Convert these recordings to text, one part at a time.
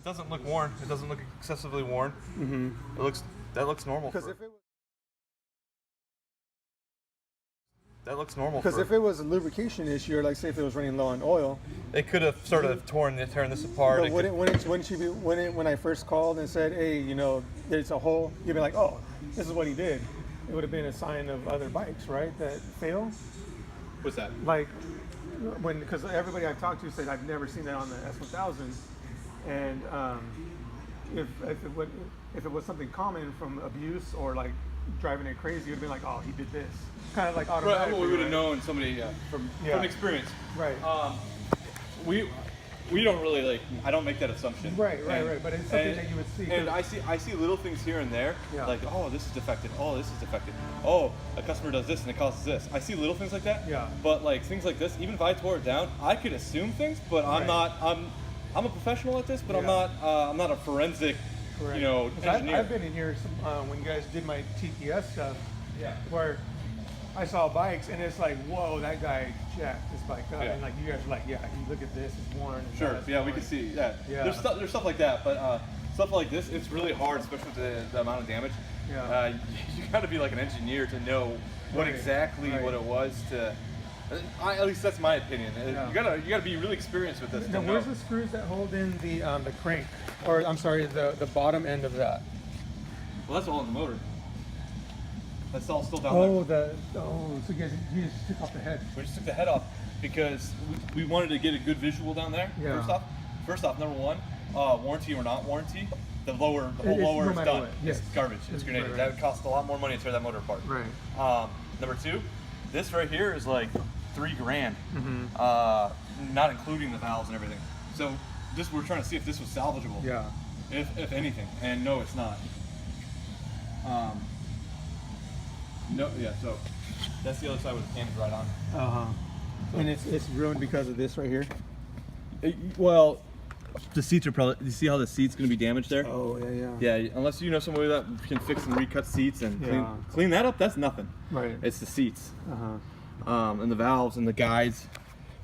doesn't look worn. It doesn't look excessively worn. That looks normal. Because if it was, that looks normal. Because if it was a lubrication issue, or like say if it was running low on oil, it could have sort of torn this apart. But when I first called and said, hey, you know, there's a hole, you'd be like, oh, this is what he did. It would have been a sign of other bikes, right, that fail. What's that? Like because everybody I've talked to said I've never seen that on the S1000, and if it was something common from abuse or like driving it crazy, you'd be like, oh, he did this. Kind of like automatically. Right, well, we would have known somebody from experience. Right. We don't really like. I don't make that assumption. Right. But it's something that you would see. And I see little things here and there, like, oh, this is defective. Oh, this is defective. Oh, a customer does this and it causes this. I see little things like that. Yeah. But like things like this, even if I tore it down, I could assume things, but I'm not. I'm a professional at this, but I'm not a forensic. Correct. You know, engineer. I've been in here when you guys did my TPS stuff. Yeah. Where I saw bikes and it's like, whoa, that guy jacked this bike up, and like you guys are like, yeah, you look at this, it's worn. Sure. Yeah, we can see. Yeah. There's stuff like that, but stuff like this, it's really hard, especially with the amount of damage. Yeah. You got to be like an engineer to know what exactly what it was to. At least that's my opinion. You gotta be really experienced with this. Now, where's the screws that hold in the crank, or I'm sorry, the bottom end of that? Well, that's all in the motor. That's all still down there. So you just took off the head. We just took the head off because we wanted to get a good visual down there. Yeah. First off, number one, warranty or not warranty, the whole lower is done. Yes. It's garbage. It's grenaded. Right. That would cost a lot more money to tear that motor apart. Right. Number two, this right here is like $3,000, not including the valves and everything. So we're trying to see if this was salvageable. Yeah. If anything, and no, it's not. No, yeah. So that's the other side with the cam is right on. So. And it's ruined because of this right here. Well, the seats are probably. You see how the seat's going to be damaged there? Oh yeah. Yeah, unless you know somebody that can fix and recut seats and clean that up, that's nothing. Right. It's the seats. And the valves and the guides.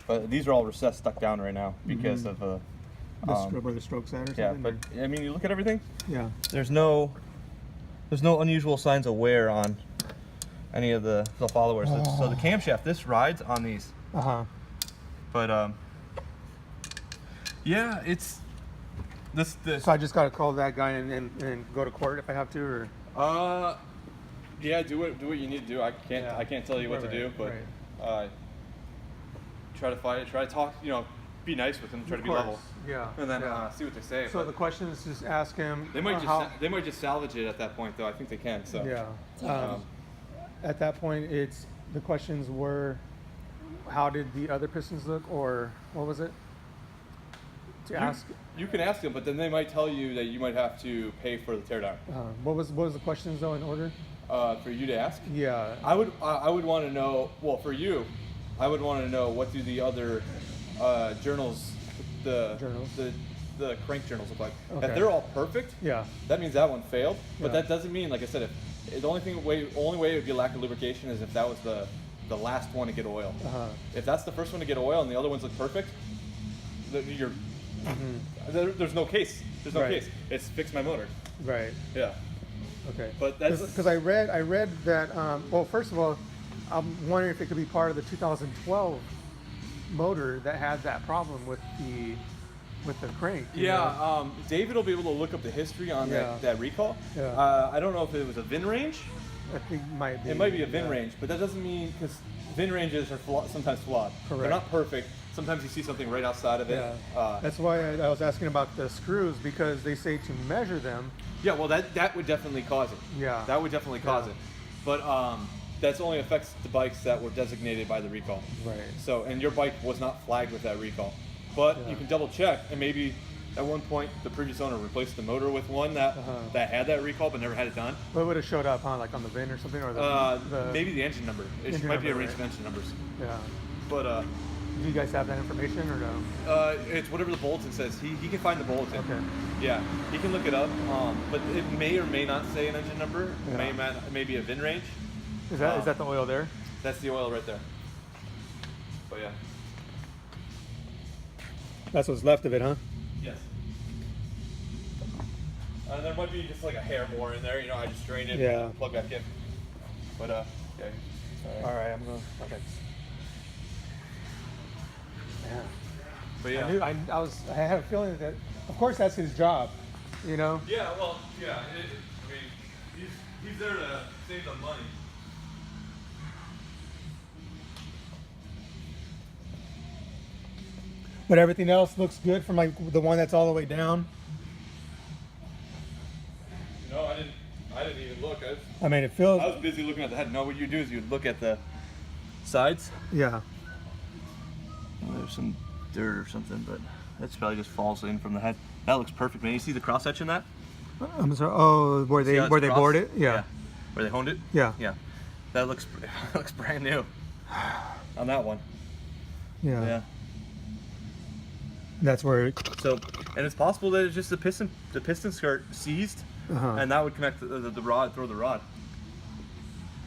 But these are all recessed, stuck down right now because of where the stroke's at or something. Yeah, but I mean, you look at everything. Yeah. There's no unusual signs of wear on any of the followers. So the camshaft, this rides on these. But yeah, it's this. So I just gotta call that guy and go to court if I have to, or. Yeah, do what you need to do. I can't tell you what to do, but try to fight it. Try to talk. You know, be nice with them. Try to be level. Yeah. And then see what they say. So the question is just ask him. They might just salvage it at that point, though. I think they can. So yeah. At that point, the questions were, how did the other pistons look, or what was it? You can ask them, but then they might tell you that you might have to pay for the teardown. What was the questions though in order? For you to ask? Yeah. I would want to know. Well, for you, I would want to know what do the other journals, the crank journals look like. Okay. If they're all perfect, that means that one failed. But that doesn't mean, like I said, if the only way it would be lack of lubrication is if that was the last one to get oil. If that's the first one to get oil and the other ones look perfect, there's no case. There's no case. It's fix my motor. Right. Yeah. Okay. But that's because I read that. Well, first of all, I'm wondering if it could be part of the 2012 motor that had that problem with the crank. Yeah. David will be able to look up the history on that recall. Yeah. I don't know if it was a VIN range. I think it might be. It might be a VIN range, but that doesn't mean, because VIN ranges are sometimes flawed. Correct. They're not perfect. Sometimes you see something right outside of it. Yeah. That's why I was asking about the screws, because they say to measure them. Yeah, well, that would definitely cause it. Yeah. That would definitely cause it. But that only affects the bikes that were designated by the recall. Right. So, and your bike was not flagged with that recall. But you can double check, and maybe at one point the previous owner replaced the motor with one that had that recall but never had it done. What would have showed up, like on the VIN or something, or maybe the engine number. It might be a range of engine numbers. Yeah. But do you guys have that information or no? It's whatever the bulletin says. He can find the bulletin. Okay. Yeah, he can look it up. But it may or may not say an engine number. Yeah. It may be a VIN range. Is that the oil there? That's the oil right there. But yeah. That's what's left of it, huh? Yes. There might be just like a hair more in there. You know, I just drained it. Yeah. And plug back in. But okay. All right, I'm going. Okay. Yeah. But yeah. I had a feeling that, of course, that's his job. You know. Yeah. Well. Yeah. I mean, he's there to save the money. But everything else looks good from like the one that's all the way down. No, I didn't even look. I mean, it feels. I was busy looking at the head. No, what you do is you look at the sides. Yeah. Well, there's some dirt or something, but that's probably just falls in from the head. That looks perfect, man. You see the cross hatch in that? I'm sorry. Oh, where they bored it? Yeah. Where they honed it? Yeah. Yeah. That looks brand new on that one. Yeah. Yeah. That's where. So, and it's possible that it's just the piston skirt seized, and that would connect the rod, throw the rod.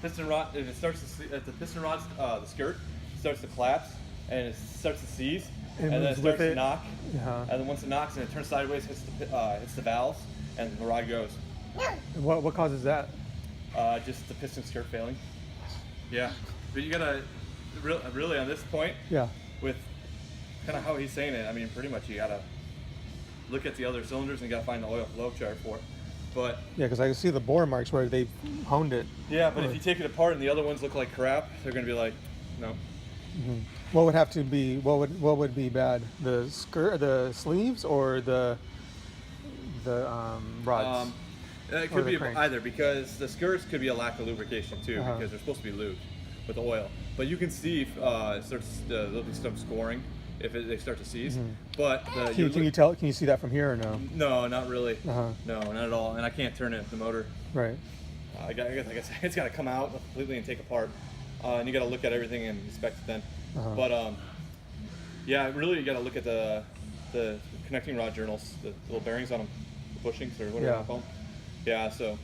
Piston rod, if it starts to the piston rod, the skirt starts to collapse, and it starts to seize, and then it starts to knock, and then once it knocks and it turns sideways, hits the valves, and the rod goes. What causes that? Just the piston skirt failing. Yeah, but you gotta really on this point. Yeah. With kind of how he's saying it, I mean, pretty much you gotta look at the other cylinders and you gotta find the oil flow chart for it. But yeah, because I can see the bore marks where they honed it. Yeah, but if you take it apart and the other ones look like crap, they're gonna be like, no. Mm-hmm. What would have to be? What would be bad? The skirt, the sleeves, or the rods? It could be either, because the skirts could be a lack of lubrication too, because they're supposed to be lubed with oil. But you can see if there'll be some scoring if they start to seize. But can you tell? Can you see that from here or no? No, not really. No, not at all. And I can't turn it the motor. Right. I guess it's got to come out completely and take apart, and you got to look at everything and inspect it then. But yeah, really you got to look at the connecting rod journals, the little bearings on them, the bushings or whatever you call them. Yeah, so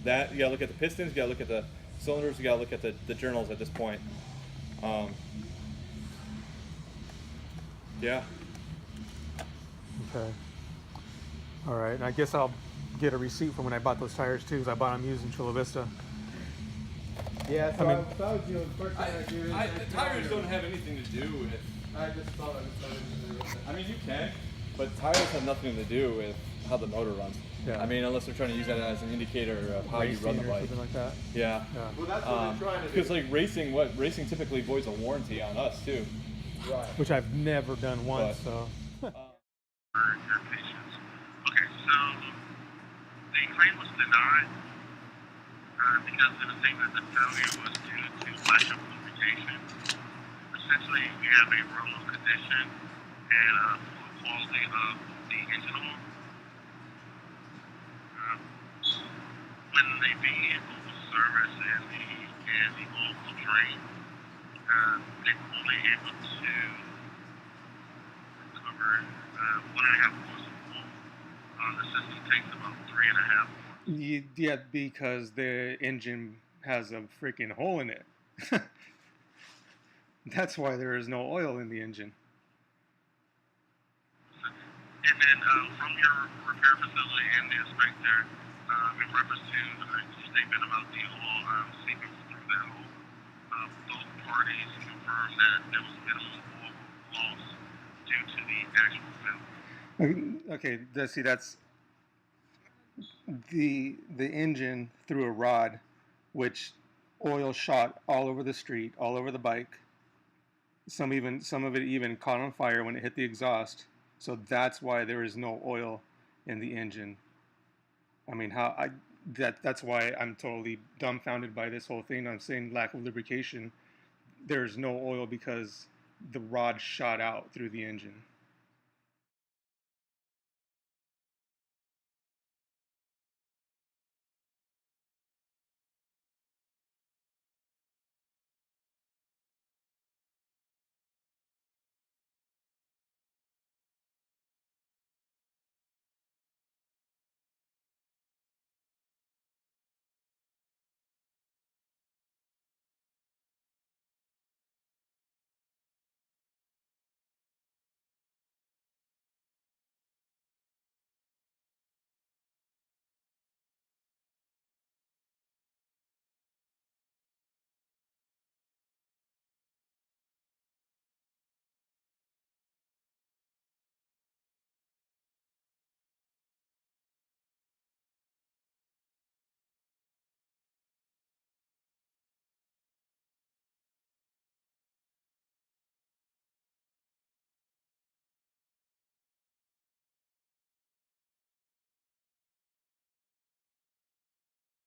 that you got to look at the pistons, you got to look at the cylinders, you got to look at the journals at this point. Yeah. Okay. All right, and I guess I'll get a receipt from when I bought those tires too, because I bought them used in Chula Vista. Yeah, so if I was you, the first thing I'd do is... The tires don't have anything to do with it. I just thought it was something to do with it. I mean, you can, but tires have nothing to do with how the motor runs. Yeah. I mean, unless they're trying to use that as an indicator of how you run the bike. Something like that. Yeah. Well, that's what they're trying to do. Because like racing typically voids a warranty on us too. Right. Which I've never done once, so. Okay, so the claim was denied because they were saying that the failure was due to lack of lubrication. Essentially, we have a road condition and poor quality of the engine oil. When the vehicle was serviced and the oil was drained, they were only able to recover 1.5 quarts of oil. The system takes about 3.5. Yeah, because the engine has a freaking hole in it. That's why there is no oil in the engine. And then from your repair facility and the inspector, in reference to the statement about the oil seeping through that hole, those parties confirmed that there was minimal oil loss due to the actual failure. Okay, see, that's the engine through a rod, which oil shot all over the street, all over the bike. Some of it even caught on fire when it hit the exhaust. So that's why there is no oil in the engine. I mean, that's why I'm totally dumbfounded by this whole thing. I'm saying lack of lubrication. There's no oil because the rod shot out through the engine.